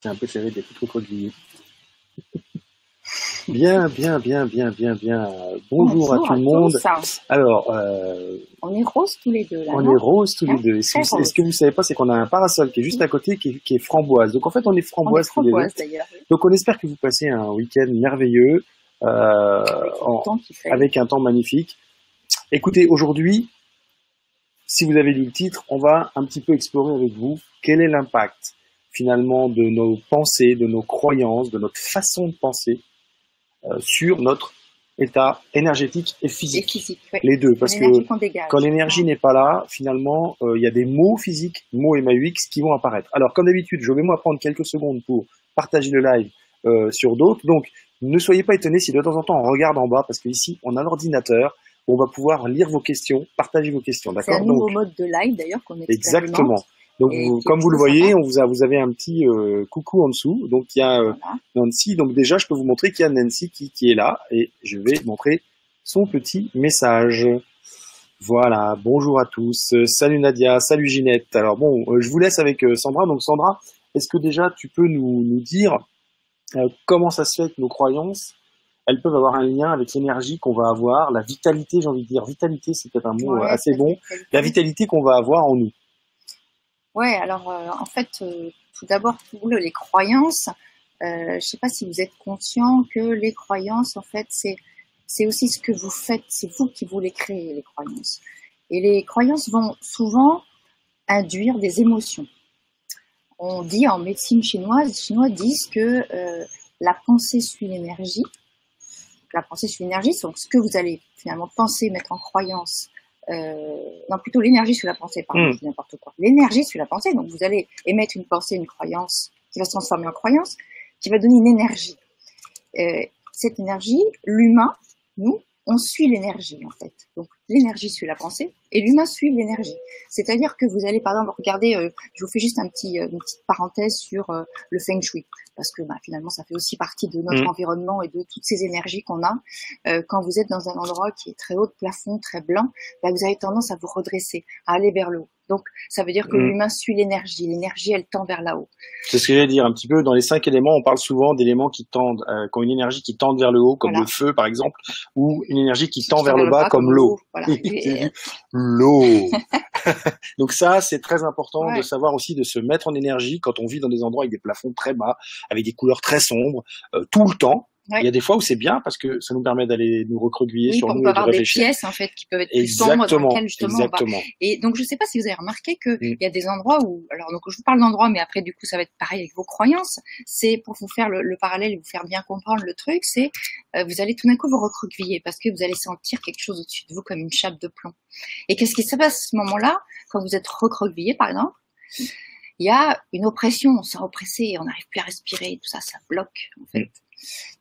C'est un peu serré des petits crocodiliers. Bien, bien, bien, bien, bien, bien. Bonjour à Bonjour tout à le monde. tous. Alors, On est roses tous les deux là, on non? est roses tous les Hein? deux. Et Très ce roses. que vous savez pas, c'est qu'on a un parasol qui est juste à côté, qui est framboise. Donc en fait, on est On est framboise tous les deux. framboises d'ailleurs. Oui. Donc on espère que vous passez un week-end merveilleux, Avec le temps qui fait. avec un temps magnifique. Écoutez, aujourd'hui, si vous avez lu le titre, on va un petit peu explorer avec vous quel est l'impact finalement de nos pensées, de nos croyances, de notre façon de penser sur notre état énergétique et Et physique. physique, oui. Les deux, C'est parce que l'énergie qu'on quand dégage. l'énergie n'est pas là, finalement, il y a des mots physiques, mots MAUX qui vont apparaître. Alors, comme d'habitude, je vais moi prendre quelques secondes pour partager le live sur d'autres. Donc, ne soyez pas étonnés si de temps en temps on regarde en bas, parce qu'ici, on a l'ordinateur, où on va pouvoir lire vos questions, partager vos questions, C'est un d'accord? nouveau Donc, mode de live d'ailleurs qu'on expérimente exactement. Donc, et qui est comme vous le plutôt voyez, sympa. vous avez un petit coucou en dessous. Donc, il y a Voilà. Nancy. Donc, déjà, je peux vous montrer qu'il y a Nancy qui est là. Et je vais montrer son petit message. Voilà, bonjour à tous. Salut Nadia, salut Ginette. Alors, bon, je vous laisse avec Sandra. Donc, Sandra, est-ce que déjà tu peux nous dire comment ça se fait que nos croyances, elles peuvent avoir un lien avec l'énergie qu'on va avoir, la vitalité, j'ai envie de dire. Vitalité, c'est peut-être un mot Ouais, assez tout à bon. fait. La Qualité. vitalité qu'on va avoir en nous. Ouais, alors en fait, tout d'abord, pour les croyances, je sais pas si vous êtes conscient que les croyances, en fait, c'est aussi ce que vous faites, c'est vous qui vous les créez, les croyances. Et les croyances vont souvent induire des émotions. On dit en médecine chinoise, les Chinois disent que la pensée suit l'énergie. La pensée suit l'énergie, donc ce que vous allez finalement penser, mettre en croyance. Non, plutôt l'énergie suit la pensée, pardon, je dis n'importe quoi. L'énergie suit la pensée, donc vous allez émettre une pensée, une croyance, qui va se transformer en croyance, qui va donner une énergie. Cette énergie, l'humain, nous, on suit l'énergie en fait. Donc l'énergie suit la pensée et l'humain suit l'énergie. C'est-à-dire que vous allez par exemple regarder, je vous fais juste une petite parenthèse sur le feng shui, parce que finalement ça fait aussi partie de notre environnement et de toutes ces énergies qu'on a. Quand vous êtes dans un endroit qui est très haut de plafond, très blanc, vous avez tendance à vous redresser, à aller vers le haut. Donc ça veut dire que l'humain suit l'énergie elle tend vers là-haut. C'est ce que j'allais dire un petit peu. Dans les 5 éléments, on parle souvent d'éléments qui tendent, qui ont une énergie qui tend vers le haut, comme Voilà. le feu par exemple, ou une énergie qui tend vers le bas, comme l'eau. Voilà. L'eau. Donc ça, c'est très important de Ouais. savoir aussi de se mettre en énergie quand on vit dans des endroits avec des plafonds très bas, avec des couleurs très sombres, tout le temps. Ouais. Il y a des fois où c'est bien parce que ça nous permet d'aller nous recroqueviller sur nous on peut et de avoir des réfléchir. pièces en fait qui peuvent être plus sombres dans lesquelles justement on va. Et donc je sais pas si vous avez remarqué que il y a des endroits où, alors donc je vous parle d'endroits, mais après du coup ça va être pareil avec vos croyances. C'est pour vous faire le parallèle et vous faire bien comprendre le truc, c'est vous allez tout d'un coup vous recroqueviller parce que vous allez sentir quelque chose au-dessus de vous comme une chape de plomb. Et qu'est-ce qui se passe à ce moment-là quand vous êtes recroquevillé par exemple? Il y a une oppression, on s'est oppressé, on n'arrive plus à respirer, tout ça, ça bloque en fait.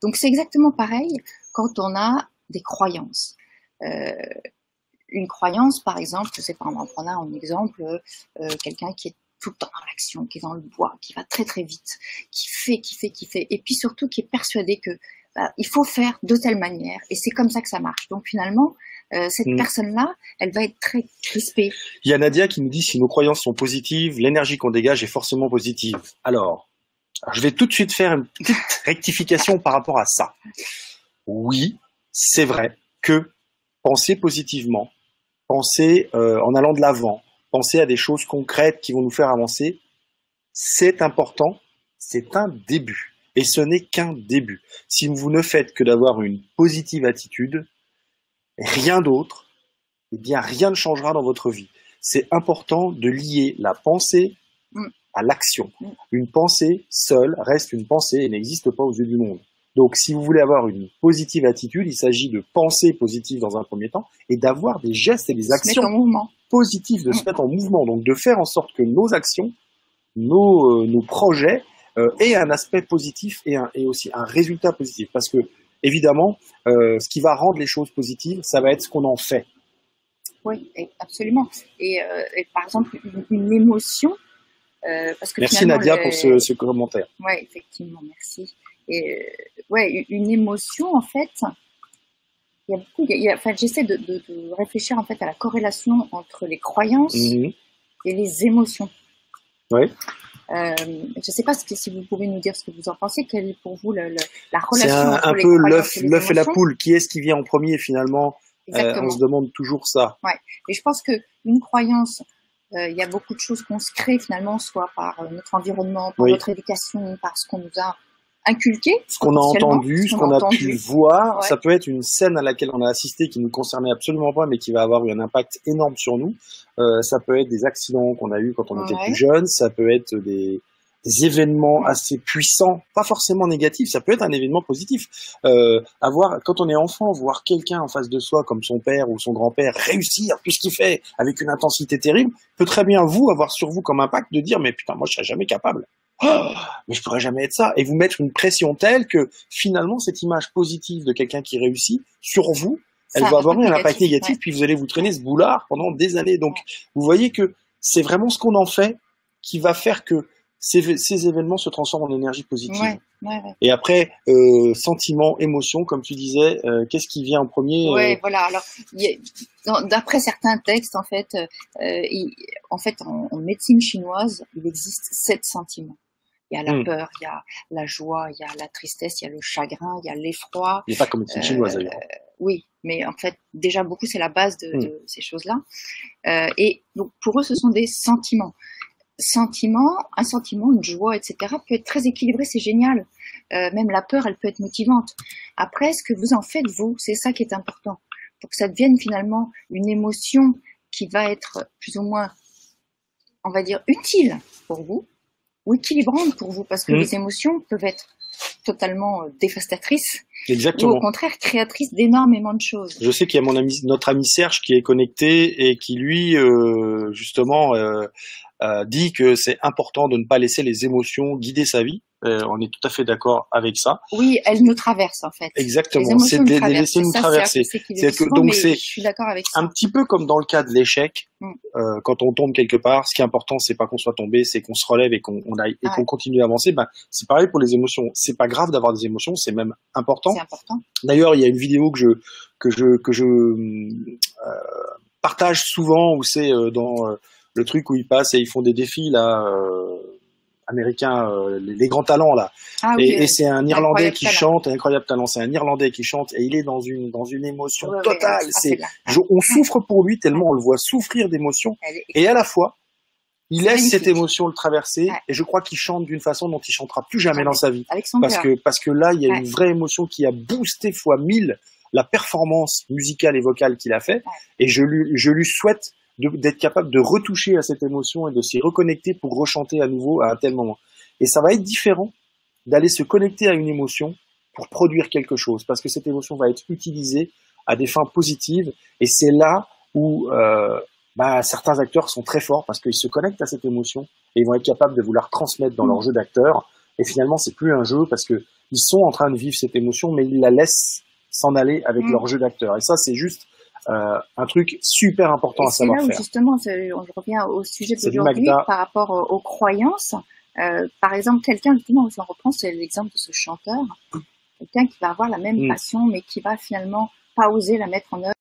Donc c'est exactement pareil quand on a des croyances. Une croyance, par exemple, je sais pas, on en prend un exemple, quelqu'un qui est tout le temps dans l'action, qui est dans le bois, qui va très très vite, qui fait, et puis surtout qui est persuadé que il faut faire de telle manière, et c'est comme ça que ça marche. Donc finalement, cette personne-là, elle va être très crispée. Il y a Nadia qui nous dit si nos croyances sont positives, l'énergie qu'on dégage est forcément positive. Alors, je vais tout de suite faire une petite rectification par rapport à ça. Oui, c'est vrai que penser positivement, penser en allant de l'avant, penser à des choses concrètes qui vont nous faire avancer, c'est important, c'est un début. Et ce n'est qu'un début. Si vous ne faites que d'avoir une positive attitude, rien d'autre, eh bien rien ne changera dans votre vie. C'est important de lier la pensée à l'action. Une pensée seule reste une pensée et n'existe pas aux yeux du monde. Donc, si vous voulez avoir une positive attitude, il s'agit de penser positive dans un premier temps et d'avoir des gestes et des actions positives, de se mettre en mouvement. Donc, de faire en sorte que nos actions, nos projets aient un aspect positif et aussi un résultat positif. Parce que, évidemment, ce qui va rendre les choses positives, ça va être ce qu'on en fait. Oui, absolument. Et par exemple, une émotion, parce que merci Nadia pour ce commentaire. Oui, effectivement, merci. Et une émotion, en fait, il y a beaucoup. Enfin, j'essaie de réfléchir en fait à la corrélation entre les croyances et les émotions. Oui. Je ne sais pas si vous pouvez nous dire ce que vous en pensez. Quelle est pour vous la C'est relation entre un les peu croyances et les l'œuf et la émotions? poule. Qui est-ce qui vient en premier finalement? On Exactement. se demande toujours ça. Ouais. Et je pense qu'une croyance, il y a beaucoup de choses qu'on se crée finalement, soit par notre environnement, par Oui. notre éducation, par ce qu'on nous a inculqué, Ce qu'on a entendu, ce qu'on a pu voir, Ouais. ça peut être une scène à laquelle on a assisté qui nous concernait absolument pas, mais qui va avoir eu un impact énorme sur nous. Ça peut être des accidents qu'on a eus quand on était Ouais. plus jeune, ça peut être des événements Ouais. assez puissants, pas forcément négatifs, ça peut être un événement positif. Quand on est enfant, voir quelqu'un en face de soi, comme son père ou son grand-père, réussir tout ce qu'il fait avec une intensité terrible, peut très bien avoir sur vous comme impact de dire, mais putain, moi je serais jamais capable. Oh, mais je pourrais jamais être ça, et vous mettre une pression telle que finalement cette image positive de quelqu'un qui réussit sur vous, elle va avoir un impact négatif, ouais. Puis vous allez vous traîner ce boulard pendant des années. Donc vous voyez que c'est vraiment ce qu'on en fait qui va faire que ces événements se transforment en énergie positive. Ouais. Et après, sentiments, émotions, comme tu disais, qu'est-ce qui vient en premier? Ouais, voilà. Alors, d'après certains textes, en fait, en médecine chinoise, il existe 7 sentiments. Il y a la peur, il y a la joie, il y a la tristesse, il y a le chagrin, il y a l'effroi. Il n'est pas comme médecine chinoise d'ailleurs. Oui, mais en fait, déjà beaucoup, c'est la base de ces choses-là. Et donc, pour eux, ce sont des sentiments. Un sentiment, une joie, etc. peut être très équilibré, c'est génial. Même la peur, elle peut être motivante. Après, ce que vous en faites, vous, c'est ça qui est important. Pour que ça devienne finalement une émotion qui va être plus ou moins, on va dire, utile pour vous, ou équilibrante pour vous, parce que les émotions peuvent être totalement dévastatrices. Exactement. Ou au contraire créatrices d'énormément de choses. Je sais qu'il y a notre ami Serge qui est connecté et qui lui, justement, dit que c'est important de ne pas laisser les émotions guider sa vie. On est tout à fait d'accord avec ça. Oui, elles nous traversent en fait. Exactement, c'est de les laisser nous traverser. Donc je suis d'accord avec ça. Un petit peu comme dans le cas de l'échec, quand on tombe quelque part, ce qui est important, c'est pas qu'on soit tombé, c'est qu'on se relève et qu'on aille et qu'on continue à avancer. Ben, c'est pareil pour les émotions. C'est pas grave d'avoir des émotions, c'est même important. C'est important. D'ailleurs, il y a une vidéo que je partage souvent où c'est dans le truc où ils passent et ils font des défis là américains, les grands talents là. Et c'est un Irlandais qui chante, un incroyable talent. C'est un Irlandais qui chante et il est dans une émotion totale. On souffre pour lui tellement on le voit souffrir d'émotion et à la fois il laisse cette émotion le traverser et je crois qu'il chante d'une façon dont il chantera plus jamais dans sa vie. Parce que là il y a une vraie émotion qui a boosté fois 1000 la performance musicale et vocale qu'il a fait et je lui souhaite d'être capable de retoucher à cette émotion et de s'y reconnecter pour rechanter à nouveau à un tel moment. Et ça va être différent d'aller se connecter à une émotion pour produire quelque chose, parce que cette émotion va être utilisée à des fins positives, et c'est là où certains acteurs sont très forts, parce qu'ils se connectent à cette émotion, et ils vont être capables de vous la retransmettre dans leur jeu d'acteur, et finalement c'est plus un jeu, parce que ils sont en train de vivre cette émotion, mais ils la laissent s'en aller avec leur jeu d'acteur, et ça c'est juste un truc super important à savoir faire. C'est là où justement, on revient au sujet d'aujourd'hui par rapport aux croyances. Par exemple, quelqu'un, justement, je reprends, c'est l'exemple de ce chanteur, quelqu'un qui va avoir la même passion, mais qui va finalement pas oser la mettre en œuvre.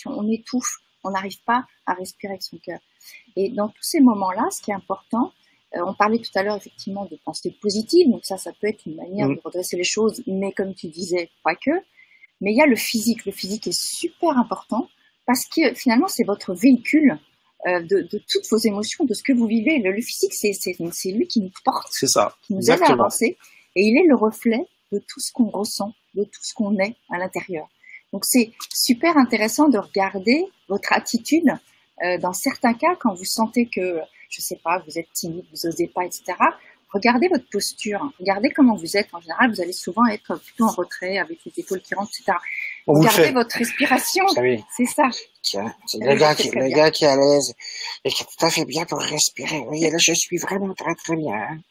On étouffe, on n'arrive pas à respirer avec son cœur. Et dans tous ces moments-là, ce qui est important, on parlait tout à l'heure effectivement de pensée positive, donc ça peut être une manière de redresser les choses, mais comme tu disais, pas que. Mais il y a le physique. Le physique est super important parce que finalement c'est votre véhicule de toutes vos émotions, de ce que vous vivez. Le physique, c'est lui qui nous porte, c'est ça, qui nous aide à avancer, et il est le reflet de tout ce qu'on ressent, de tout ce qu'on est à l'intérieur. Donc c'est super intéressant de regarder votre attitude dans certains cas quand vous sentez que je sais pas, vous êtes timide, vous osez pas, etc. Regardez votre posture, regardez comment vous êtes. En général, vous allez souvent être plutôt en retrait, avec les épaules qui rentrent, etc. Regardez votre respiration, c'est ça. Tiens, c'est le gars qui est à l'aise et qui est tout à fait bien pour respirer. Oui, là, je suis vraiment très très bien.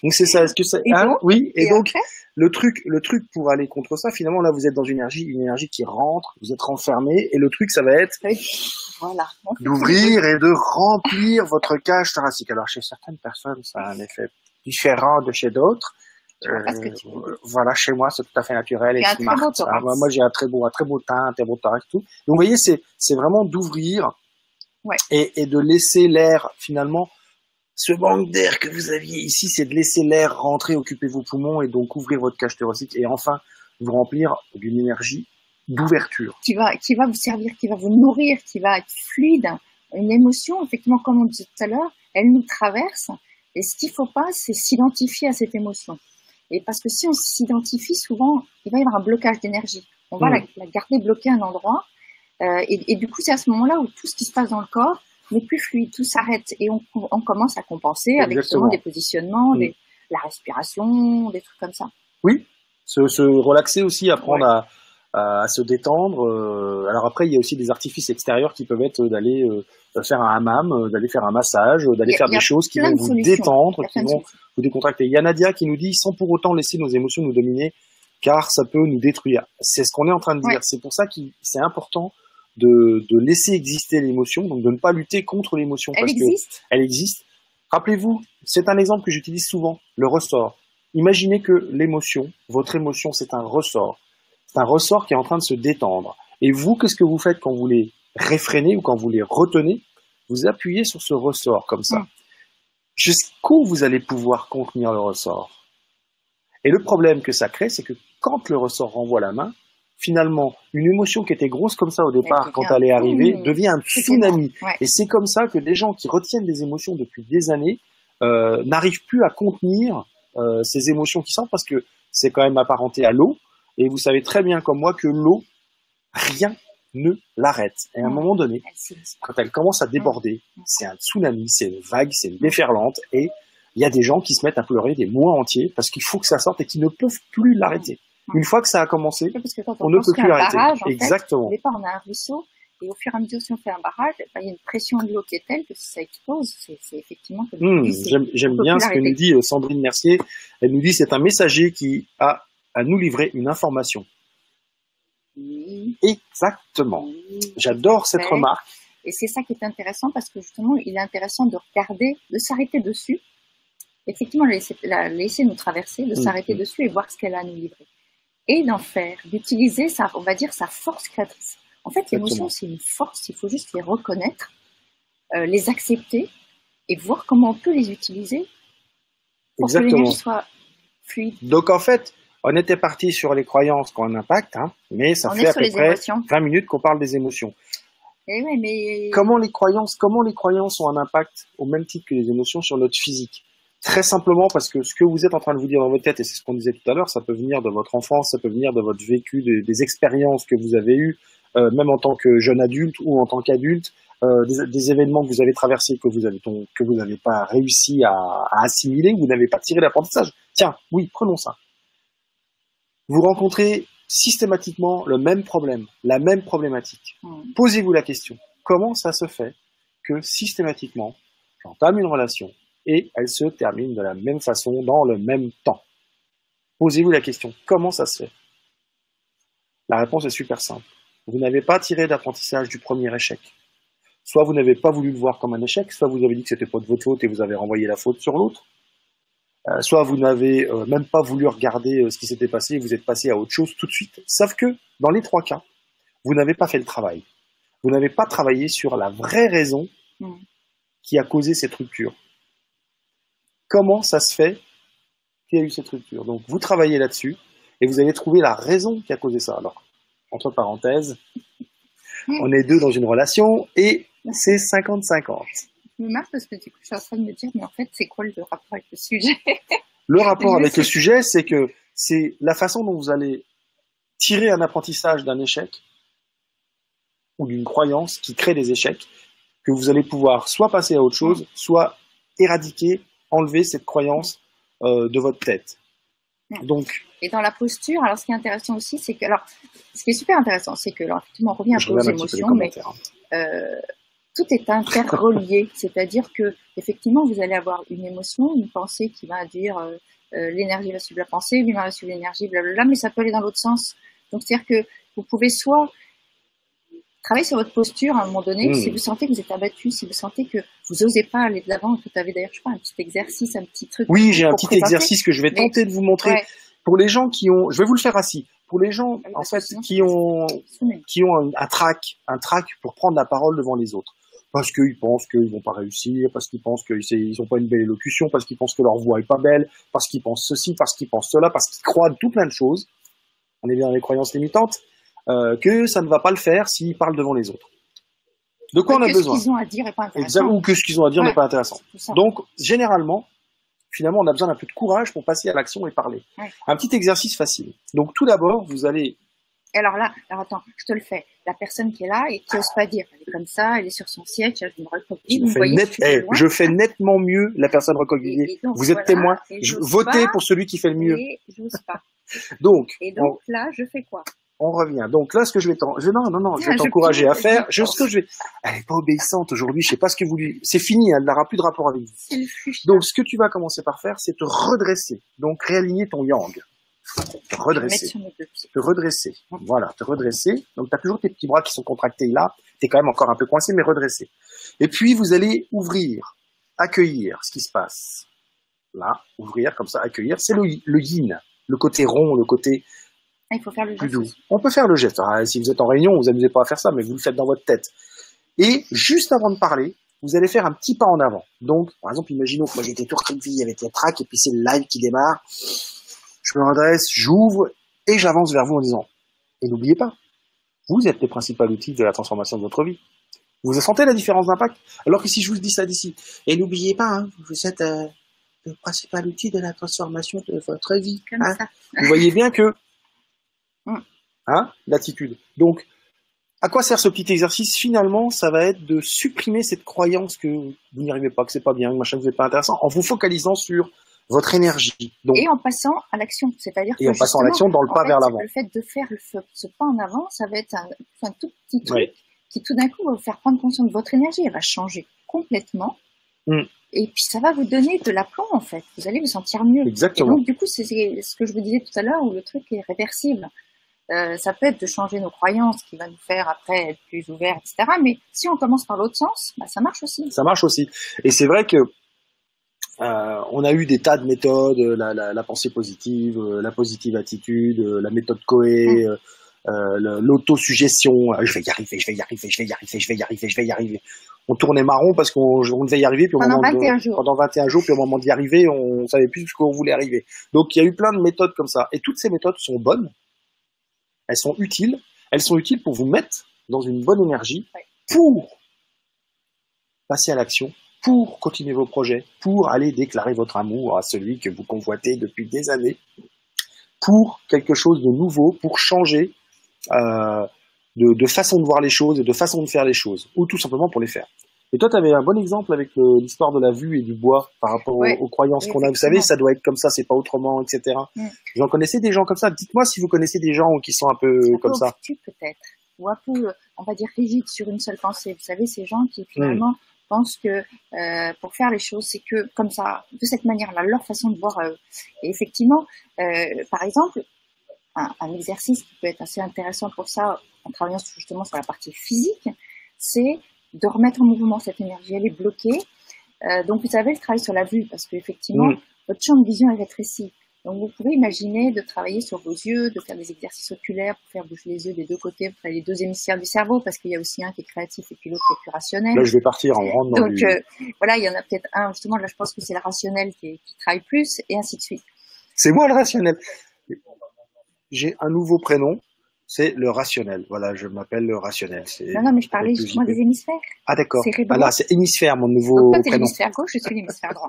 Donc c'est ça, est-ce que ça... oui, et donc après le truc pour aller contre ça, finalement là vous êtes dans une énergie qui rentre, vous êtes renfermé, et le truc ça va être d'ouvrir et de remplir votre cage thoracique. Alors chez certaines personnes ça a un effet différent de chez d'autres, Je vois pas ce que tu veux dire. Voilà, chez moi, c'est tout à fait naturel et Tu as un très smart. beau thorax. Moi, j'ai un très beau teint, un très beau thorax, tout. Donc, vous voyez, c'est vraiment d'ouvrir Ouais. et de laisser l'air, finalement, ce manque d'air que vous aviez ici, c'est de laisser l'air rentrer, occuper vos poumons et donc ouvrir votre cage thoracique et enfin vous remplir d'une énergie d'ouverture. Qui va vous servir, qui va vous nourrir, qui va être fluide. Une émotion, effectivement, comme on disait tout à l'heure, elle nous traverse. Et ce qu'il faut pas, c'est s'identifier à cette émotion. Et parce que si on s'identifie, souvent, il va y avoir un blocage d'énergie. On va la garder bloquée à un endroit. Et du coup, c'est à ce moment-là où tout ce qui se passe dans le corps n'est plus fluide, tout s'arrête. Et on commence à compenser avec justement des positionnements, la respiration, des trucs comme ça. Oui, se relaxer aussi, apprendre à se détendre. Alors après, il y a aussi des artifices extérieurs qui peuvent être d'aller faire un hammam, d'aller faire un massage, d'aller faire des choses qui vont vous détendre, qui vont vous décontracter. Il y a Nadia qui nous dit, sans pour autant laisser nos émotions nous dominer, car ça peut nous détruire. C'est ce qu'on est en train de dire. C'est pour ça que c'est important de laisser exister l'émotion, donc de ne pas lutter contre l'émotion. Elle existe. Elle existe. Rappelez-vous, c'est un exemple que j'utilise souvent, le ressort. Imaginez que l'émotion, votre émotion, c'est un ressort. C'est un ressort qui est en train de se détendre. Et vous, qu'est-ce que vous faites quand vous les réfrénez ou quand vous les retenez? Vous appuyez sur ce ressort comme ça. Jusqu'où vous allez pouvoir contenir le ressort? Et le problème que ça crée, c'est que quand le ressort renvoie la main, finalement, une émotion qui était grosse comme ça au départ, quand elle est arrivée, devient un tsunami. Et c'est comme ça que des gens qui retiennent des émotions depuis des années n'arrivent plus à contenir ces émotions qui sortent parce que c'est quand même apparenté à l'eau. Et vous savez très bien comme moi que l'eau, rien ne l'arrête. Et à un moment donné, quand elle commence à déborder, c'est un tsunami, c'est une vague, c'est une déferlante. Et il y a des gens qui se mettent à pleurer des mois entiers parce qu'il faut que ça sorte et qui ne peuvent plus l'arrêter. Une fois que ça a commencé, on ne peut plus l'arrêter. Exactement. Au départ, on a un ruisseau. Et au fur et à mesure, si on fait un barrage, il y a une pression de l'eau qui est telle que si ça explose, c'est effectivement... J'aime bien ce que nous dit Sandrine Mercier. Elle nous dit c'est un messager qui a à nous livrer une information. Exactement. J'adore cette remarque. Et c'est ça qui est intéressant parce que justement, il est intéressant de regarder, de s'arrêter dessus. Effectivement, la laisser nous traverser, de s'arrêter dessus et voir ce qu'elle a à nous livrer. Et d'en faire, d'utiliser, on va dire, sa force créatrice. En fait, l'émotion, c'est une force, il faut juste les reconnaître, les accepter et voir comment on peut les utiliser pour que l'énergie soit fluide. Donc en fait, on était parti sur les croyances qui ont un impact, mais ça fait à peu près 20 minutes qu'on parle des émotions. Et ouais, mais... Comment les croyances ont un impact au même titre que les émotions sur notre physique? Très simplement parce que ce que vous êtes en train de vous dire dans votre tête, et c'est ce qu'on disait tout à l'heure, ça peut venir de votre enfance, ça peut venir de votre vécu, des expériences que vous avez eues, même en tant que jeune adulte ou en tant qu'adulte, des événements que vous avez traversés, que vous n'avez pas réussi à assimiler, que vous n'avez pas tiré l'apprentissage. Tiens, oui, prenons ça. Vous rencontrez systématiquement le même problème, la même problématique. Posez-vous la question, comment ça se fait que systématiquement, j'entame une relation et elle se termine de la même façon, dans le même temps? Posez-vous la question, comment ça se fait? La réponse est super simple. Vous n'avez pas tiré d'apprentissage du premier échec. Soit vous n'avez pas voulu le voir comme un échec, soit vous avez dit que c'était pas de votre faute et vous avez renvoyé la faute sur l'autre. Soit vous n'avez même pas voulu regarder ce qui s'était passé et vous êtes passé à autre chose tout de suite. Sauf que, dans les trois cas, vous n'avez pas fait le travail. Vous n'avez pas travaillé sur la vraie raison qui a causé cette rupture. Comment ça se fait qu'il y a eu cette rupture? Donc, vous travaillez là-dessus et vous allez trouver la raison qui a causé ça. Alors, entre parenthèses, on est deux dans une relation et c'est 50-50. Je me marre parce que du coup, je suis en train de me dire, mais en fait, c'est quoi le rapport avec le sujet? Le rapport avec le sujet, c'est que c'est la façon dont vous allez tirer un apprentissage d'un échec ou d'une croyance qui crée des échecs, que vous allez pouvoir soit passer à autre chose, soit éradiquer, enlever cette croyance de votre tête. Donc, et dans la posture, alors ce qui est intéressant aussi, c'est que, alors, ce qui est super intéressant, c'est que, alors, effectivement, on revient un peu aux émotions, mais tout est interrelié, c'est-à-dire que, effectivement, vous allez avoir une émotion, une pensée qui va dire l'énergie va suivre la pensée, l'humain va suivre l'énergie, blablabla, mais ça peut aller dans l'autre sens. Donc, c'est-à-dire que vous pouvez soit travaillez sur votre posture à un moment donné. Si vous sentez que vous êtes abattu, si vous sentez que vous n'osez pas aller de l'avant, que vous avez d'ailleurs, je sais pas, un petit exercice, un petit truc. Oui, j'ai un petit exercice que je vais tenter de vous montrer. Ouais. Pour les gens qui ont, je vais vous le faire assis. Pour les gens, en fait, qui ont un trac pour prendre la parole devant les autres. Parce qu'ils pensent qu'ils vont pas réussir, parce qu'ils pensent qu'ils ont pas une belle élocution, parce qu'ils pensent que leur voix est pas belle, parce qu'ils pensent ceci, parce qu'ils pensent cela, parce qu'ils croient tout plein de choses. On est bien dans les croyances limitantes, que ça ne va pas le faire s'ils parlent devant les autres. De quoi on a besoin? Que ce qu'ils ont à dire est pas intéressant. Ou que ce qu'ils ont à dire n'est pas intéressant. Donc, généralement, finalement, on a besoin d'un peu de courage pour passer à l'action et parler. Ouais. Un petit exercice facile. Donc, tout d'abord, vous allez... Alors attends, je te le fais. La personne qui est là et qui n'ose pas dire, elle est comme ça, elle est sur son siège, elle me recroqueville. Je fais nettement mieux la personne recroquevillée. Vous êtes témoin. Votez pour celui qui fait le mieux. Et j'ose pas. Donc là, je fais quoi? On revient. Donc là, ce que je vais t'encourager à faire, elle est pas obéissante aujourd'hui, je sais pas ce que vous lui, c'est fini, elle n'aura plus de rapport avec vous. Donc, ce que tu vas commencer par faire, c'est te redresser. Donc, réaligner ton yang. Te redresser. Voilà, te redresser. Donc, tu as toujours tes petits bras qui sont contractés là. Tu es quand même encore un peu coincé, mais redressé. Et puis, vous allez ouvrir, accueillir ce qui se passe. Là, ouvrir comme ça, accueillir. C'est le yin, le côté rond, le côté il faut faire le geste. Doux. On peut faire le geste. Alors, si vous êtes en réunion, vous amusez pas à faire ça, mais vous le faites dans votre tête. Et juste avant de parler, vous allez faire un petit pas en avant. Donc, par exemple, imaginons que moi j'étais tout recroquevillé avec les tracks, et puis c'est le live qui démarre. Je me redresse, j'ouvre, et j'avance vers vous en disant, et n'oubliez pas, vous êtes le principal outil de la transformation de votre vie. Vous sentez la différence d'impact? Alors que si je vous dis ça d'ici, et n'oubliez pas, hein, vous êtes le principal outil de la transformation de votre vie. Hein. Vous voyez bien que l'attitude. Donc, à quoi sert ce petit exercice? Finalement, ça va être de supprimer cette croyance que vous n'y arrivez pas, que c'est pas bien, que machin, que vous n'êtes pas intéressant, en vous focalisant sur votre énergie. Donc, et en passant à l'action, c'est-à-dire que en passant à l'action dans le pas vers l'avant. Le fait de faire ce pas en avant, ça va être un tout petit truc qui tout d'un coup va vous faire prendre conscience de votre énergie, elle va changer complètement. Et puis ça va vous donner de l'aplomb en fait. Vous allez vous sentir mieux. Exactement. Et donc du coup, c'est ce que je vous disais tout à l'heure où le truc est réversible. Ça peut être de changer nos croyances qui va nous faire après être plus ouverts, etc. Mais si on commence par l'autre sens, ça marche aussi. Ça marche aussi. Et c'est vrai que on a eu des tas de méthodes, la pensée positive, la positive attitude, la méthode Coé, l'autosuggestion. Je vais y arriver. On tournait marron parce qu'on devait y arriver. Puis pendant 21 jours. Pendant 21 jours, puis au moment d'y arriver, on savait plus jusqu'où on voulait arriver. Donc il y a eu plein de méthodes comme ça. Et toutes ces méthodes sont bonnes. Elles sont utiles pour vous mettre dans une bonne énergie, pour passer à l'action, pour continuer vos projets, pour aller déclarer votre amour à celui que vous convoitez depuis des années, pour quelque chose de nouveau, pour changer de façon de voir les choses et de façon de faire les choses, ou tout simplement pour les faire. Et toi, tu avais un bon exemple avec l'histoire de la vue et du bois par rapport aux croyances qu'on a. Vous savez, ça doit être comme ça, c'est pas autrement, etc. Vous en connaissez des gens comme ça? Dites-moi si vous connaissez des gens qui sont un peu comme ça. Peut-être, ou un peu, on va dire, rigide sur une seule pensée. Vous savez, ces gens qui finalement pensent que pour faire les choses, c'est que comme ça, de cette manière-là, leur façon de voir. Et effectivement, par exemple, un exercice qui peut être assez intéressant pour ça, en travaillant justement sur la partie physique, c'est de remettre en mouvement cette énergie. Elle est bloquée. Donc, vous savez, je travaille sur la vue parce qu'effectivement, votre champ de vision est rétréci. Donc, vous pouvez imaginer de travailler sur vos yeux, de faire des exercices oculaires pour faire bouger les yeux des deux côtés, pour travailler les deux hémisphères du cerveau, parce qu'il y a aussi un qui est créatif et puis l'autre qui est plus rationnel. Là, je vais partir en rentre dans Donc, voilà, il y en a peut-être un, justement, là, je pense que c'est le rationnel qui travaille plus, et ainsi de suite. C'est moi le rationnel. J'ai un nouveau prénom. C'est le rationnel. Voilà, je m'appelle le rationnel. Non, mais je parlais justement des hémisphères. Ah, d'accord. Ah là, c'est hémisphère, mon nouveau donc, toi, prénom. L'hémisphère gauche, je suis l'hémisphère droit.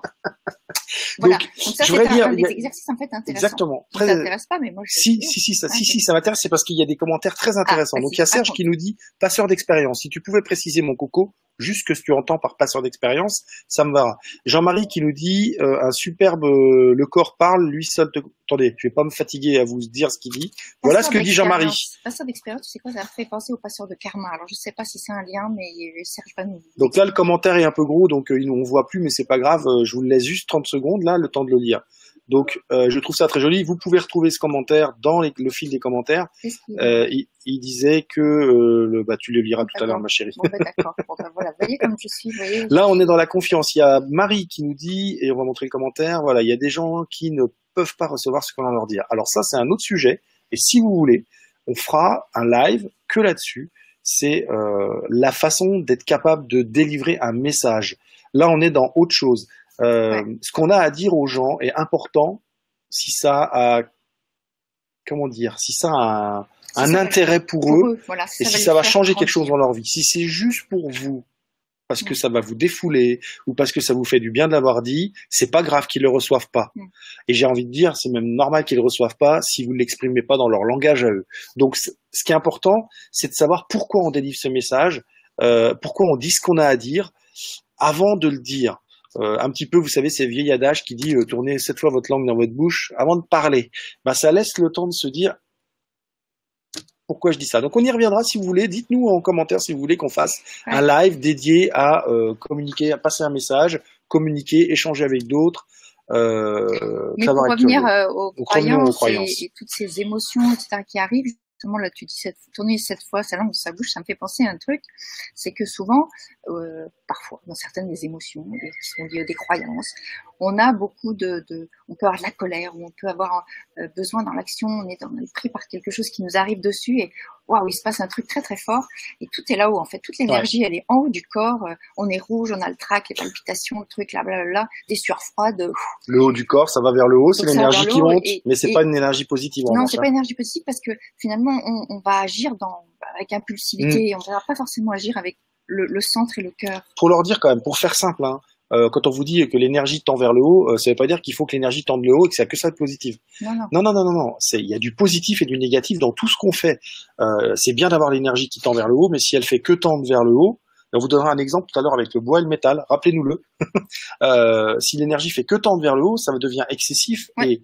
Voilà. Donc ça, c'est un des exercices, en fait, intéressants. Exactement. Ça t'intéresse pas, mais moi, Si, ça m'intéresse, c'est parce qu'il y a des commentaires très intéressants. Donc, il y a Serge qui nous dit, passeur d'expérience. Si tu pouvais préciser, mon coco, juste ce que tu entends par passeur d'expérience, ça me va. Jean-Marie qui nous dit, un superbe, le corps parle, lui seul te... Attendez, je vais pas me fatiguer à vous dire ce qu'il dit. Voilà ce que dit Jean-Marie. Passeur d'expérience, tu sais quoi, ça me fait penser au passeur de karma. Alors, je sais pas si c'est un lien, mais Serge va nous... Donc là, le commentaire est un peu gros, donc on voit plus, mais c'est pas grave. Je vous le laisse juste 30 secondes, là, le temps de le lire. Donc, je trouve ça très joli. Vous pouvez retrouver ce commentaire dans le fil des commentaires. Il disait que tu le liras tout à l'heure, ma chérie. Bon, d'accord. Bon, voilà, vous voyez comme je suis. Voyez, là, on est dans la confiance. Il y a Marie qui nous dit, et on va montrer le commentaire, voilà, il y a des gens qui ne peuvent pas recevoir ce qu'on va leur dire. Alors ça, c'est un autre sujet. Et si vous voulez, on fera un live que là-dessus. C'est la façon d'être capable de délivrer un message. Là, on est dans autre chose. Ce qu'on a à dire aux gens est important si ça a, si ça a un intérêt pour eux voilà, et si ça va changer quelque chose dans leur vie. Si c'est juste pour vous, parce que ça va vous défouler ou parce que ça vous fait du bien de l'avoir dit, c'est pas grave qu'ils le reçoivent pas. Et j'ai envie de dire, c'est même normal qu'ils le reçoivent pas si vous ne l'exprimez pas dans leur langage à eux. Donc, ce qui est important, c'est de savoir pourquoi on délivre ce message, pourquoi on dit ce qu'on a à dire avant de le dire. Un petit peu, vous savez, c'est vieil adage qui dit tournez 7 fois votre langue dans votre bouche avant de parler. Ça laisse le temps de se dire pourquoi je dis ça. Donc on y reviendra si vous voulez. Dites-nous en commentaire si vous voulez qu'on fasse un live dédié à communiquer, à passer un message, communiquer, échanger avec d'autres. Mais pour revenir aux croyances et toutes ces émotions, etc., qui arrivent, justement, là, tu dis tourner 7 fois sa langue dans sa bouche, ça me fait penser à un truc, c'est que souvent, parfois, dans certaines des émotions, qui sont liées à des croyances, on a beaucoup on peut avoir de la colère, ou on peut avoir besoin dans l'action, on est pris par quelque chose qui nous arrive dessus, et waouh, il se passe un truc très très fort, et tout est là-haut, en fait, toute l'énergie, elle est en haut du corps, on est rouge, on a le trac, les palpitations, le truc, là, blablabla, des sueurs froides. Le haut du corps, ça va vers le haut, c'est l'énergie qui monte, mais c'est pas une énergie positive. Non, c'est pas une énergie positive parce que finalement, on va agir avec impulsivité, et on va pas forcément agir avec le centre et le cœur. Pour leur dire quand même, pour faire simple, quand on vous dit que l'énergie tend vers le haut, ça veut pas dire qu'il faut que l'énergie tende le haut et que ça a que ça de positif. Non. Il y a du positif et du négatif dans tout ce qu'on fait. C'est bien d'avoir l'énergie qui tend vers le haut, mais si elle fait que tendre vers le haut, on vous donnera un exemple tout à l'heure avec le bois et le métal. Rappelez-nous-le. Si l'énergie fait que tendre vers le haut, ça devient excessif et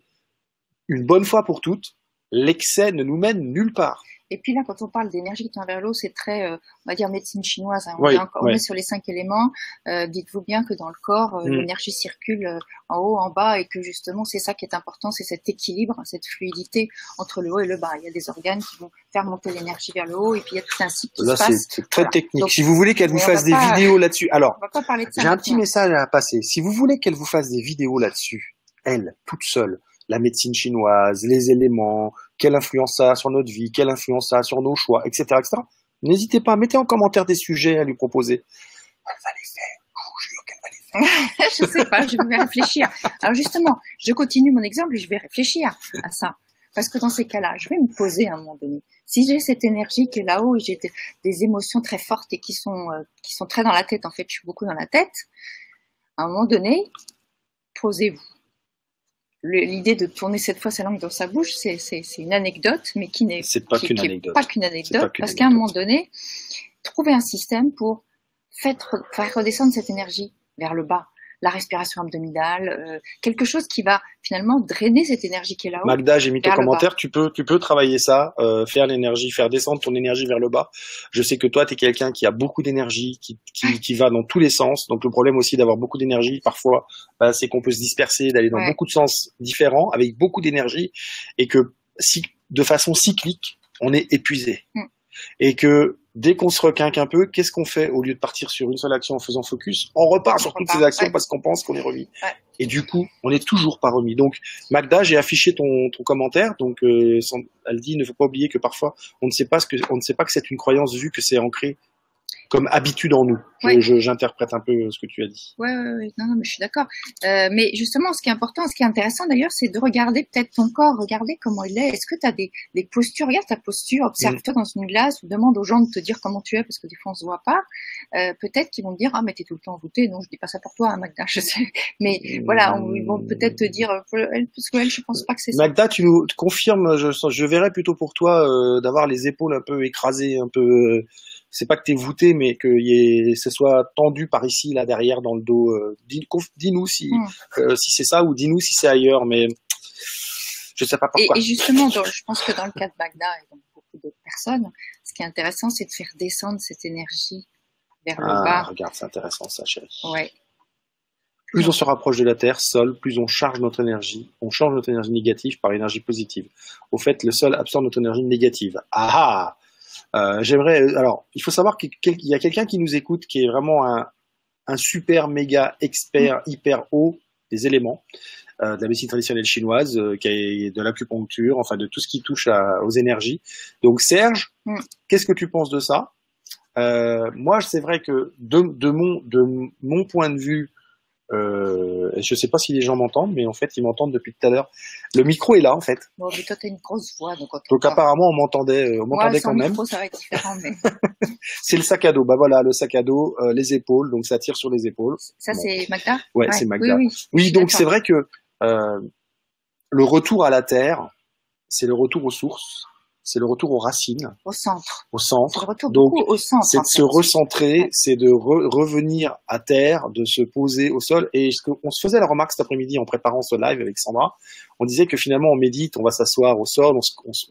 une bonne fois pour toutes, l'excès ne nous mène nulle part. Et puis là, quand on parle d'énergie qui tend vers le haut, c'est très, on va dire, médecine chinoise. On est sur les 5 éléments. Dites-vous bien que dans le corps, l'énergie circule en haut, en bas, et que justement, c'est ça qui est important, c'est cet équilibre, cette fluidité entre le haut et le bas. Il y a des organes qui vont faire monter l'énergie vers le haut, et puis il y a tout un cycle qui se passe. C'est très technique. Donc, si vous voulez qu'elle vous fasse des vidéos là-dessus, alors, j'ai un petit message à passer. Si vous voulez qu'elle vous fasse des vidéos là-dessus, elle, toute seule, la médecine chinoise, les éléments, quelle influence ça a sur notre vie, quelle influence ça a sur nos choix, etc., etc. N'hésitez pas, mettez en commentaire des sujets à lui proposer. Elle va les faire, je vous jure qu'elle va les faire. Je sais pas, je vais réfléchir. Alors justement, je continue mon exemple et je vais réfléchir à ça. Parce que dans ces cas-là, je vais me poser à un moment donné. Si j'ai cette énergie qui est là-haut et j'ai des émotions très fortes et qui sont très dans la tête, en fait, je suis beaucoup dans la tête, à un moment donné, posez-vous. L'idée de tourner 7 fois sa langue dans sa bouche, c'est une anecdote, mais qui n'est pas qu'une anecdote. Parce qu'à un moment donné, trouver un système pour faire redescendre cette énergie vers le bas. La respiration abdominale, quelque chose qui va finalement drainer cette énergie qui est là-haut. Magda, j'ai mis ton commentaire, tu peux travailler ça, faire descendre ton énergie vers le bas. Je sais que toi, tu es quelqu'un qui a beaucoup d'énergie, qui va dans tous les sens. Donc le problème aussi d'avoir beaucoup d'énergie, parfois, c'est qu'on peut se disperser, d'aller dans beaucoup de sens différents, avec beaucoup d'énergie, et que de façon cyclique, on est épuisé. Et que dès qu'on se requinque un peu, qu'est-ce qu'on fait au lieu de partir sur une seule action en faisant focus? On repart sur toutes ces actions parce qu'on pense qu'on est remis. Et du coup, on n'est toujours pas remis. Donc, Magda, j'ai affiché ton commentaire. Donc, elle dit, il ne faut pas oublier que parfois, on ne sait pas que c'est une croyance vu que c'est ancré comme habitude en nous. J'interprète un peu ce que tu as dit. Ouais. Non, mais je suis d'accord. Mais justement, ce qui est important, ce qui est intéressant d'ailleurs, c'est de regarder peut-être ton corps, regarder comment il est. Est-ce que tu as des postures? Regarde ta posture, observe-toi dans une glace, ou demande aux gens de te dire comment tu es, parce que des fois on se voit pas. Peut-être qu'ils vont te dire, ah, mais t'es tout le temps voûtée. Non, je dis pas ça pour toi, hein, Magda, je sais. Mais voilà, ils vont peut-être te dire, parce qu'elle, je pense pas que c'est ça. Magda, tu nous confirmes, je verrais plutôt pour toi d'avoir les épaules un peu écrasées, un peu... c'est pas que t'es voûté, mais que ce soit tendu par ici, là, derrière, dans le dos. Dis-nous si c'est ça, ou dis-nous si c'est ailleurs, mais je sais pas pourquoi. Et justement, je pense que dans le cas de Magda et dans beaucoup d'autres personnes, ce qui est intéressant, c'est de faire descendre cette énergie vers le bas. Regarde, c'est intéressant ça, chérie. Ouais. Plus on se rapproche de la Terre, Sol, plus on charge notre énergie. On change notre énergie négative par énergie positive. Au fait, le Sol absorbe notre énergie négative. Ah ah J'aimerais... Alors, il faut savoir qu'il y a quelqu'un qui nous écoute, qui est vraiment un super méga expert hyper haut des éléments, de la médecine traditionnelle chinoise, qui est de l'acupuncture, enfin de tout ce qui touche aux énergies. Donc Serge, qu'est-ce que tu penses de ça? Moi, c'est vrai que de mon point de vue, je sais pas si les gens m'entendent, mais en fait, ils m'entendent depuis tout à l'heure. Le micro est là, en fait. Bon, mais toi, t'as une grosse voix, donc apparemment, on m'entendait quand même. Micro, ça va être différent, mais... C'est le sac à dos. Bah voilà, le sac à dos, les épaules, donc ça tire sur les épaules. Ça, bon. C'est Magda? Ouais, c'est Magda. Oui, donc c'est vrai que le retour à la terre, c'est le retour aux sources. C'est le retour aux racines. Au centre. Au centre. C'est le retour donc, au centre. C'est de se recentrer, c'est de revenir à terre, de se poser au sol. Et on se faisait la remarque cet après-midi en préparant ce live avec Sandra. On disait que finalement, on médite, on va s'asseoir au sol, on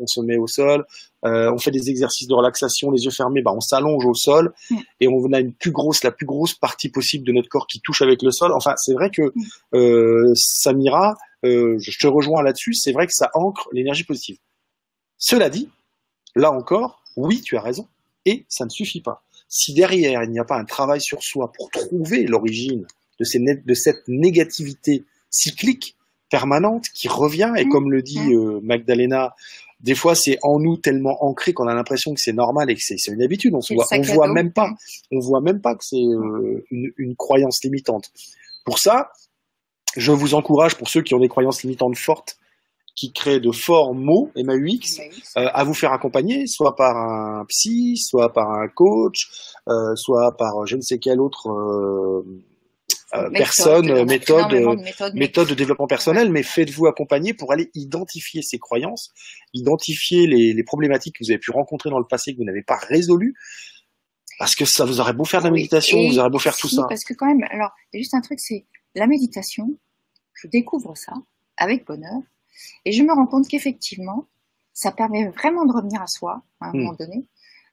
se met au sol, on fait des exercices de relaxation, les yeux fermés, on s'allonge au sol et on a la plus grosse partie possible de notre corps qui touche avec le sol. Enfin, c'est vrai que Samira, je te rejoins là-dessus, c'est vrai que ça ancre l'énergie positive. Cela dit, là encore, oui, tu as raison, et ça ne suffit pas. Si derrière, il n'y a pas un travail sur soi pour trouver l'origine de cette négativité cyclique, permanente, qui revient, et comme le dit Magdalena, des fois c'est en nous tellement ancré qu'on a l'impression que c'est normal et que c'est une habitude, on voit même pas que c'est une croyance limitante. Pour ça, je vous encourage, pour ceux qui ont des croyances limitantes fortes, qui crée de forts mots, MAUX, à vous faire accompagner, soit par un psy, soit par un coach, soit par je ne sais quelle autre méthode de développement personnel, mais faites-vous accompagner pour aller identifier ces croyances, identifier les problématiques que vous avez pu rencontrer dans le passé que vous n'avez pas résolues, parce que ça vous aurait beau faire de la méditation, vous aurez beau faire tout ça. Parce que quand même, alors, il y a juste un truc, c'est la méditation, je découvre ça avec bonheur, et je me rends compte qu'effectivement, ça permet vraiment de revenir à soi, à un moment donné.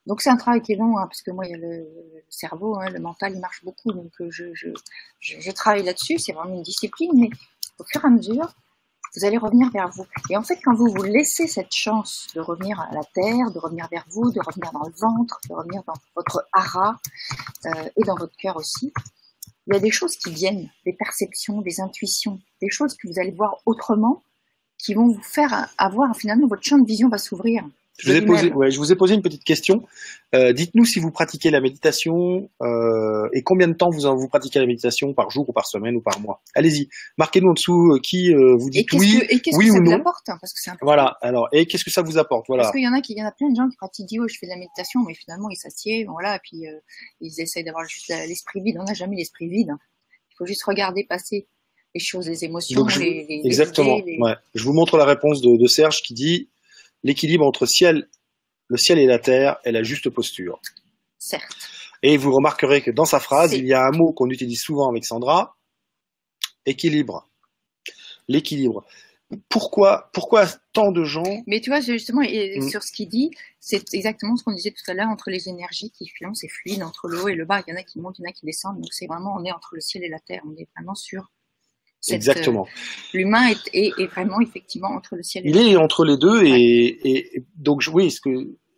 Donc c'est un travail qui est long, parce que moi, il y a le cerveau, le mental, il marche beaucoup, donc je travaille là-dessus, c'est vraiment une discipline, mais au fur et à mesure, vous allez revenir vers vous. Et en fait, quand vous vous laissez cette chance de revenir à la terre, de revenir vers vous, de revenir dans le ventre, de revenir dans votre hara, et dans votre cœur aussi, il y a des choses qui viennent, des perceptions, des intuitions, des choses que vous allez voir autrement, qui vont vous faire avoir, finalement, votre champ de vision va s'ouvrir. Je vous ai posé une petite question. Dites-nous si vous pratiquez la méditation et combien de temps vous pratiquez la méditation, par jour ou par semaine ou par mois. Allez-y, marquez-nous en dessous qui vous dites oui, oui ou non. Qu'est-ce que ça vous apporte, parce que c'est important. Voilà. Alors, et qu'est-ce que ça vous apporte, voilà. Parce qu'il y en a plein de gens qui pratiquent, disent je fais de la méditation, mais finalement ils s'assiedent, voilà, et puis ils essayent d'avoir juste l'esprit vide. On n'a jamais l'esprit vide. Il faut juste regarder passer les choses, les émotions, donc, exactement. Ouais. Je vous montre la réponse de Serge qui dit l'équilibre entre le ciel et la terre est la juste posture. Certes. Et vous remarquerez que dans sa phrase, il y a un mot qu'on utilise souvent avec Sandra, équilibre. L'équilibre. Pourquoi tant de gens... Mais tu vois, justement, sur ce qu'il dit, c'est exactement ce qu'on disait tout à l'heure, entre les énergies qui finalement c'est fluide, entre le haut et le bas, il y en a qui montent, il y en a qui descendent, donc c'est vraiment, on est entre le ciel et la terre, on est vraiment sur... Exactement. L'humain est vraiment effectivement entre le ciel et la terre. Il est entre les deux et donc oui,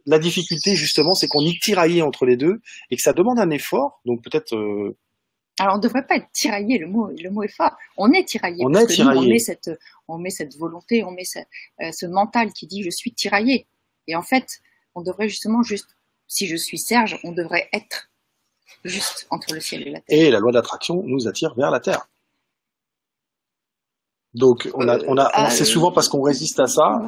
la difficulté justement, c'est qu'on y tiraille entre les deux et que ça demande un effort. Donc peut-être. Alors on ne devrait pas être tiraillé. Le mot est fort. On est tiraillé. On met cette volonté, on met ce mental qui dit je suis tiraillé. Et en fait, on devrait justement si je suis Serge, on devrait être juste entre le ciel et la terre. Et la loi d'attraction nous attire vers la terre. Donc, c'est souvent parce qu'on résiste à ça.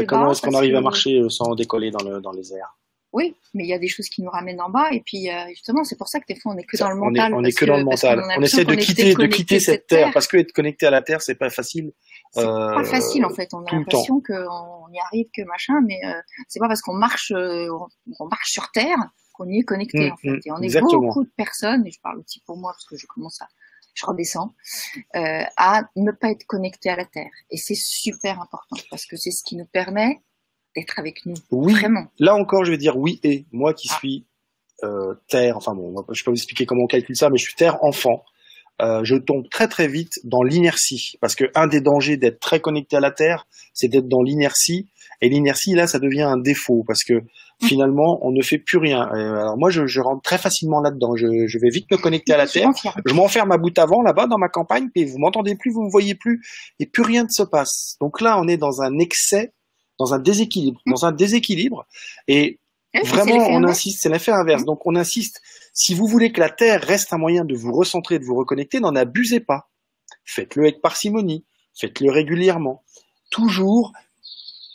Comment est-ce qu'on arrive à marcher sans décoller dans les airs? Oui, mais il y a des choses qui nous ramènent en bas, et puis justement, c'est pour ça que des fois on n'est que dans le mental. On est que dans le mental. On essaie de quitter cette terre, parce que être connecté à la terre, c'est pas facile. C'est pas facile en fait. On a l'impression qu'on y arrive, que machin, mais c'est pas parce qu'on marche sur terre qu'on y est connecté en fait. Et on est beaucoup de personnes, et je parle aussi pour moi parce que je redescends, à ne pas être connecté à la Terre. Et c'est super important, parce que c'est ce qui nous permet d'être avec nous. Oui, vraiment. Là encore, je vais dire oui et. Moi qui suis Terre, enfin bon, je peux vous expliquer comment on calcule ça, mais je suis Terre enfant. je tombe très très vite dans l'inertie. Parce que un des dangers d'être très connecté à la Terre, c'est d'être dans l'inertie. Et l'inertie, là, ça devient un défaut. Parce que finalement, on ne fait plus rien. Alors moi, je rentre très facilement là-dedans. Je vais vite me connecter à la Terre. Je m'enferme à bout avant, là-bas, dans ma campagne, puis vous m'entendez plus, vous me voyez plus, et plus rien ne se passe. Donc là, on est dans un excès, dans un déséquilibre. Et vraiment, on insiste, c'est l'effet inverse. Donc on insiste, si vous voulez que la Terre reste un moyen de vous recentrer, de vous reconnecter, n'en abusez pas. Faites-le avec parcimonie, faites-le régulièrement. Toujours,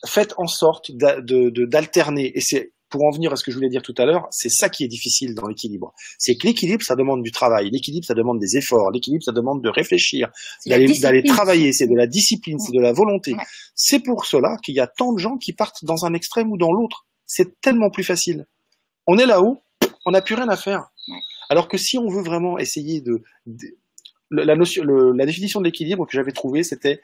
faites en sorte d'alterner. Et c'est, pour en venir à ce que je voulais dire tout à l'heure, c'est ça qui est difficile dans l'équilibre. C'est que l'équilibre, ça demande du travail. L'équilibre, ça demande des efforts. L'équilibre, ça demande de réfléchir, d'aller travailler. C'est de la discipline, c'est de la volonté. Ouais. C'est pour cela qu'il y a tant de gens qui partent dans un extrême ou dans l'autre. C'est tellement plus facile. On est là-haut, on n'a plus rien à faire. Ouais. Alors que si on veut vraiment essayer la définition de l'équilibre que j'avais trouvée, c'était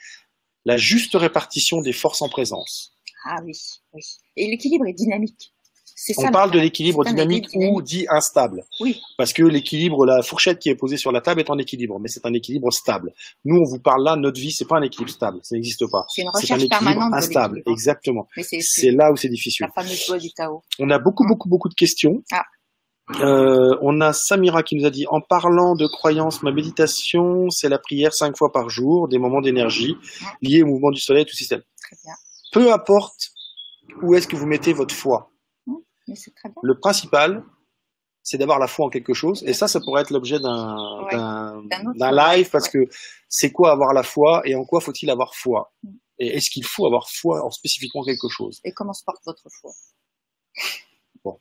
la juste répartition des forces en présence. Ah oui, oui. Et l'équilibre est dynamique. On parle de l'équilibre dynamique ou dit instable. Oui. Parce que l'équilibre, la fourchette qui est posée sur la table est en équilibre, mais c'est un équilibre stable. Nous, on vous parle là, notre vie, c'est pas un équilibre stable, ça n'existe pas. C'est une recherche permanente instable, exactement. C'est là où c'est difficile. La fameuse loi du Tao. On a beaucoup de questions. Ah. On a Samira qui nous a dit, en parlant de croyance, ma méditation, c'est la prière 5 fois par jour, des moments d'énergie liés au mouvement du soleil, tout système. Très bien. Peu importe où est-ce que vous mettez votre foi. Mais c'est très bien. Le principal, c'est d'avoir la foi en quelque chose. Et ça pourrait être l'objet d'un live, parce que c'est quoi avoir la foi et en quoi faut-il avoir foi? Et est-ce qu'il faut avoir foi en spécifiquement quelque chose? Et comment se porte votre foi? Bon.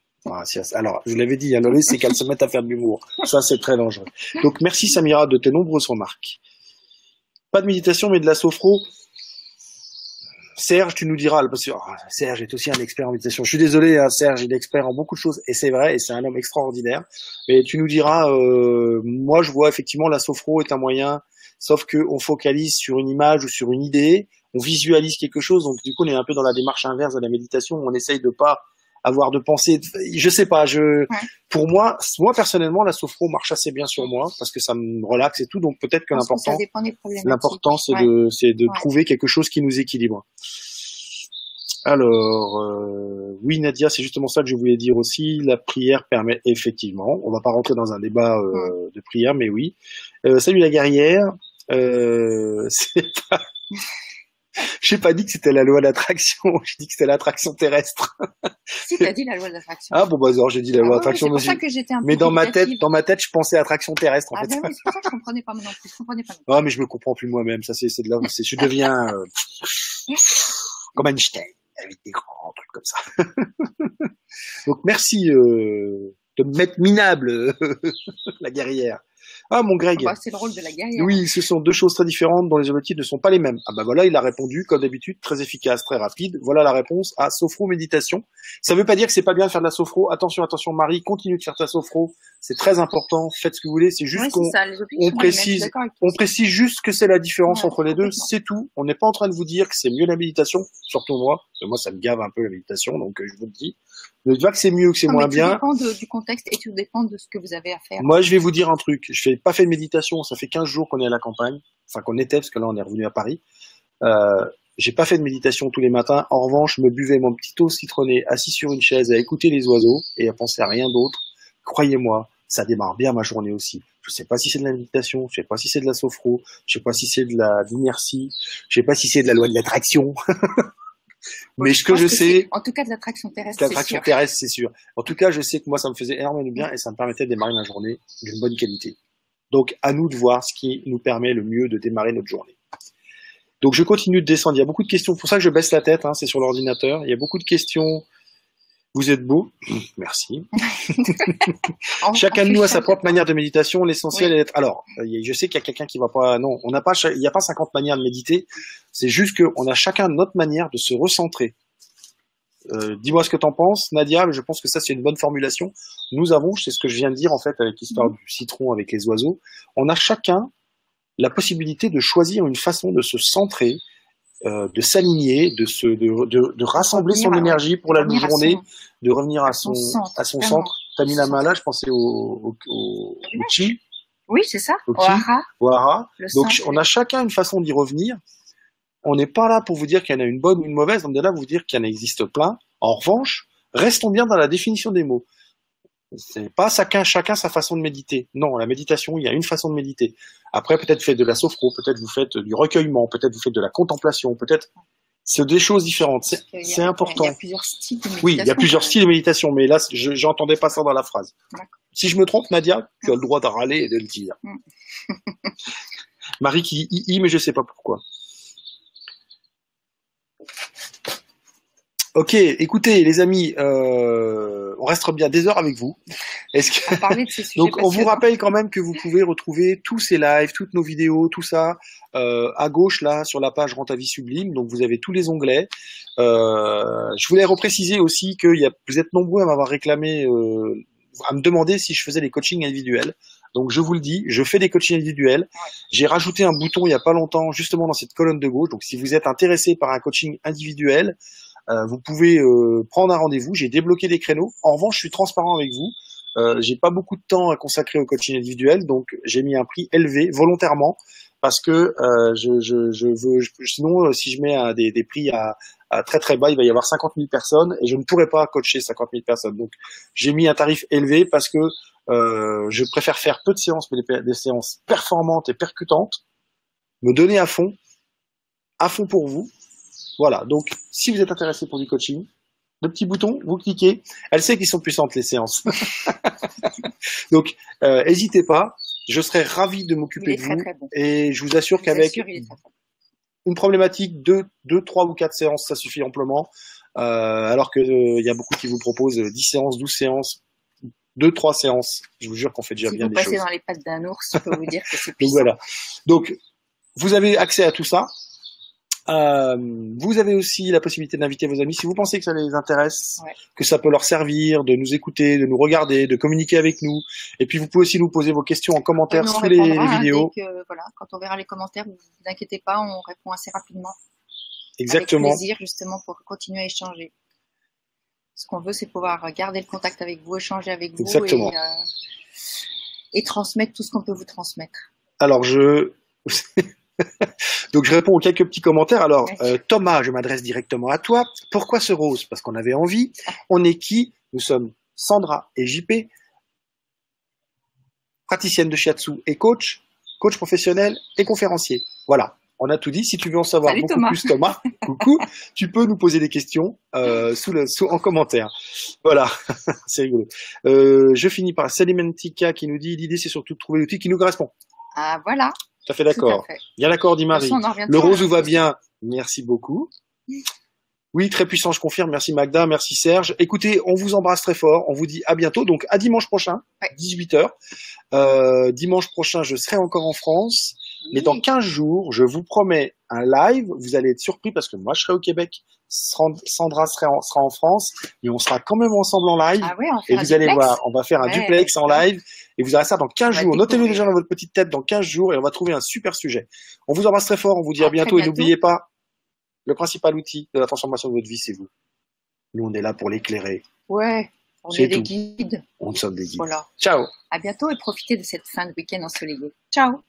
Alors, je l'avais dit, alors c'est qu'elle se mette à faire de l'humour. Ça, c'est très dangereux. Donc, merci Samira de tes nombreuses remarques. Pas de méditation, mais de la sophro. Serge, tu nous diras, parce que Serge est aussi un expert en méditation. Je suis désolé, hein, Serge, il est expert en beaucoup de choses, et c'est vrai, et c'est un homme extraordinaire. Mais tu nous diras, moi je vois effectivement la sophro est un moyen, sauf que on focalise sur une image ou sur une idée, on visualise quelque chose, donc du coup on est un peu dans la démarche inverse de la méditation, où on essaye de pas avoir de pensée, je sais pas, pour moi personnellement la sophro marche assez bien sur moi parce que ça me relaxe et tout, donc peut-être que l'important c'est de trouver quelque chose qui nous équilibre. Alors oui Nadia, c'est justement ça que je voulais dire aussi, la prière permet effectivement, on va pas rentrer dans un débat de prière, mais oui. Salut la guerrière, c'est pas j'ai pas dit que c'était la loi d'attraction, j'ai dit que c'était l'attraction terrestre. Si, t'as dit la loi d'attraction. Ah bon, bah, alors, j'ai dit la loi d'attraction. C'est pour ça que j'étais un peu mais dans ma tête, je pensais attraction terrestre, en fait. Ben oui, c'est pour ça que je comprenais pas maintenant. Ah, mais je me comprends plus moi-même, ça, c'est de là, je deviens, comme Einstein, avec des grands trucs comme ça. Donc, merci, de me mettre minable, la guerrière. Ah, mon Greg. Bah, c'est le rôle de la guerrière. Oui, ce sont deux choses très différentes dont les objectifs ne sont pas les mêmes. Ah bah voilà, il a répondu, comme d'habitude, très efficace, très rapide. Voilà la réponse à sophro méditation. Ça veut pas dire que c'est pas bien de faire de la sophro. Attention, Marie, continue de faire ta sophro. C'est très important. Faites ce que vous voulez. C'est juste on précise juste que c'est la différence entre les deux. C'est tout. On n'est pas en train de vous dire que c'est mieux la méditation. Surtout moi. Parce que moi, ça me gave un peu la méditation. Donc, je vous le dis. Ne dites pas que c'est mieux ou que c'est moins bien. Tout dépend du contexte et tout dépend de ce que vous avez à faire. Moi, je vais vous dire un truc. Je fais pas fait de méditation. Ça fait 15 jours qu'on est à la campagne. Enfin, qu'on était, parce que là, on est revenu à Paris. J'ai pas fait de méditation tous les matins. En revanche, je me buvais mon petit eau citronné assis sur une chaise à écouter les oiseaux et à penser à rien d'autre. Croyez-moi, ça démarre bien ma journée aussi. Je sais pas si c'est de la méditation, je sais pas si c'est de la sophro, je sais pas si c'est de l'inertie, je sais pas si c'est de la loi de l'attraction. Mais ce que je sais, en tout cas de l'attraction terrestre, c'est sûr. En tout cas, je sais que moi, ça me faisait énormément de bien et ça me permettait de démarrer ma journée d'une bonne qualité. Donc, à nous de voir ce qui nous permet le mieux de démarrer notre journée. Donc, je continue de descendre. Il y a beaucoup de questions. C'est pour ça que je baisse la tête, hein, c'est sur l'ordinateur. Il y a beaucoup de questions. Vous êtes beau. Merci. Chacun de nous a sa propre manière de méditation. L'essentiel est d'être... Alors, je sais qu'il y a quelqu'un qui va pas... Non, il n'y a pas 50 manières de méditer. C'est juste qu'on a chacun notre manière de se recentrer. Dis-moi ce que t'en penses, Nadia, mais je pense que ça, c'est une bonne formulation. Nous avons, c'est ce que je viens de dire, en fait, avec l'histoire du citron avec les oiseaux. On a chacun la possibilité de choisir une façon de se centrer, de s'aligner, de rassembler son énergie pour la journée, de revenir à son centre. T'as mis la main là, je pensais au chi. Oui, c'est ça. Ok. O'Hara. O'Hara. Le Donc centre, on a chacun une façon d'y revenir. On n'est pas là pour vous dire qu'il y en a une bonne ou une mauvaise, on est là pour vous dire qu'il y en existe plein. En revanche, restons bien dans la définition des mots. C'est pas chacun sa façon de méditer. Non, la méditation, il y a une façon de méditer. Après, peut-être vous faites de la sophro, peut-être vous faites du recueillement, peut-être vous faites de la contemplation, peut-être c'est des choses différentes. C'est important. Il y a plusieurs styles de méditation. Oui, il y a plusieurs styles de méditation, mais là, j'entendais pas ça dans la phrase. Si je me trompe, Nadia, tu as le droit de râler et de le dire. Marie qui dit mais je sais pas pourquoi. Ok, écoutez les amis, on restera bien des heures avec vous. Donc on vous rappelle quand même que vous pouvez retrouver tous ces lives, toutes nos vidéos, tout ça à gauche là sur la page Rends ta vie sublime. Donc vous avez tous les onglets. Je voulais repréciser aussi que vous êtes nombreux à m'avoir réclamé, à me demander si je faisais des coachings individuels. Donc je vous le dis, je fais des coachings individuels. J'ai rajouté un bouton il y a pas longtemps justement dans cette colonne de gauche. Donc si vous êtes intéressé par un coaching individuel, vous pouvez prendre un rendez-vous. J'ai débloqué des créneaux. En revanche, je suis transparent avec vous. J'ai pas beaucoup de temps à consacrer au coaching individuel, donc j'ai mis un prix élevé volontairement parce que sinon si je mets des prix à très très bas, il va y avoir 50 000 personnes et je ne pourrais pas coacher 50 000 personnes. Donc j'ai mis un tarif élevé parce que je préfère faire peu de séances, mais des séances performantes et percutantes, me donner à fond pour vous. Voilà, donc si vous êtes intéressé pour du coaching, le petit bouton, vous cliquez. Elle sait qu'ils sont puissantes les séances. Donc, n'hésitez pas. Je serai ravi de m'occuper de vous. Très bon. Et je vous assure qu'avec une problématique de 2, 3 ou 4 séances, ça suffit amplement. Alors que y a beaucoup qui vous proposent 10 séances, 12 séances, 2, 3 séances. Je vous jure qu'on fait déjà bien des choses. Si vous passez dans les pattes d'un ours, je peux vous dire que c'est puissant. Donc voilà. Donc, vous avez accès à tout ça. Vous avez aussi la possibilité d'inviter vos amis si vous pensez que ça les intéresse, que ça peut leur servir, de nous écouter, de nous regarder, de communiquer avec nous. Et puis vous pouvez aussi nous poser vos questions en commentaire sous les vidéos. Voilà, quand on verra les commentaires, vous inquiétez pas, on répond assez rapidement. Exactement. Avec plaisir justement pour continuer à échanger. Ce qu'on veut, c'est pouvoir garder le contact avec vous, échanger avec vous. Exactement. Et transmettre tout ce qu'on peut vous transmettre. Alors donc je réponds aux quelques petits commentaires. Alors Thomas, je m'adresse directement à toi. Pourquoi ce rose? Parce qu'on avait envie. On est qui? Nous sommes Sandra et JP, praticienne de shiatsu et coach professionnel et conférencier. Voilà, on a tout dit. Si tu veux en savoir beaucoup plus, Thomas, coucou, tu peux nous poser des questions en commentaire. Voilà, c'est rigolo. Je finis par Salimentica qui nous dit l'idée c'est surtout de trouver l'outil qui nous correspond. Ah voilà. Tout à fait d'accord. Bien d'accord, dit Marie. Le rose va bien. Merci beaucoup. Oui, très puissant, je confirme. Merci Magda, merci Serge. Écoutez, on vous embrasse très fort. On vous dit à bientôt. Donc à dimanche prochain, 18h. Dimanche prochain, je serai encore en France. Mais dans 15 jours, je vous promets un live. Vous allez être surpris parce que moi, je serai au Québec. Sandra sera en France. Et on sera quand même ensemble en live. Ah ouais, et vous allez voir, on va faire un duplex en live. Et vous aurez ça dans 15 jours. Notez-le déjà dans votre petite tête dans 15 jours et on va trouver un super sujet. On vous embrasse très fort. On vous dit à bientôt. Et n'oubliez pas, le principal outil de la transformation de votre vie, c'est vous. Nous, on est là pour l'éclairer. Ouais, on est des guides. On sommes des guides. Voilà. Ciao. À bientôt et profitez de cette fin de week-end ensoleillée. Ciao.